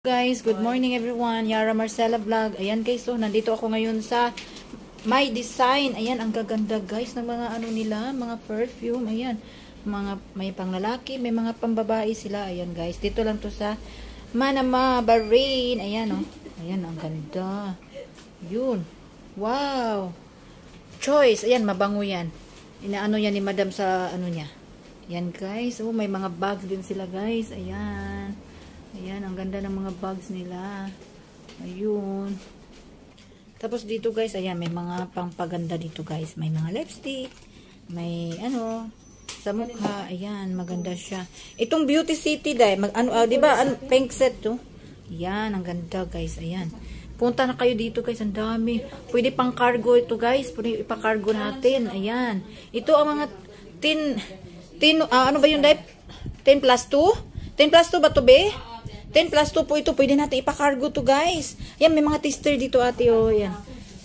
Guys, good morning everyone. Yara Marcela Vlog. Ayan guys, so nandito ako ngayon sa My Design. Ayan, ang gaganda guys ng mga ano nila, mga perfume. Ayan, mga may panglalaki, may mga pambabae sila. Ayan guys, dito lang to sa Manama, Bahrain. Ayan oh. Ayan, ang ganda. Yun. Wow. Choice. Ayan, mabango yan. Inaano yan ni Madam sa ano niya. Ayan guys, oh, may mga bags din sila guys. Ayan. Ayan, ang ganda ng mga bags nila. Ayun. Tapos dito guys, ayan, may mga pangpaganda dito guys. May mga lipstick. May ano, sa mukha. Ayan, maganda siya. Itong Beauty City dahil, di ba, pink set to? Ayan, ang ganda guys. Ayan. Punta na kayo dito guys, ang dami. Pwede pang cargo ito guys. Pwede ipa-cargo natin. Ayan. Ito ang mga ano ba yung dahil? 10 plus 2? 10 plus 2 ba to be? 10 plus 2 po ito. Pwede natin ipakargo to guys. Ayan, may mga tester dito ate. Oh, ayan.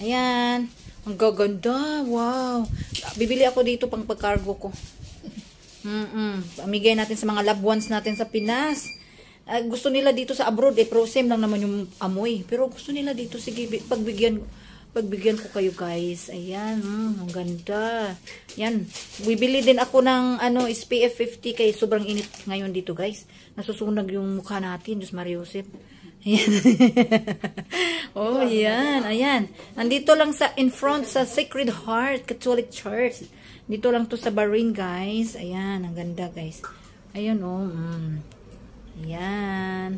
Ayan. Ang gaganda. Wow. Bibili ako dito pang pagkargo ko. Amigay natin sa mga loved ones natin sa Pinas. Gusto nila dito sa abroad. Pero same lang naman yung amoy. Pero gusto nila dito. Sige, pagbigyan ko kayo guys. Ayan. Ang ganda. Yan. Bibili din ako ng SPF 50 kay sobrang init ngayon dito guys. Nasusunog yung mukha natin. Diyos Maria Joseph. Ayan. Oh, yan. Ayan. Nandito lang in front sa Sacred Heart Catholic Church. Dito lang to sa Bahrain guys. Ayan. Ang ganda guys. Ayan oh. Ayan.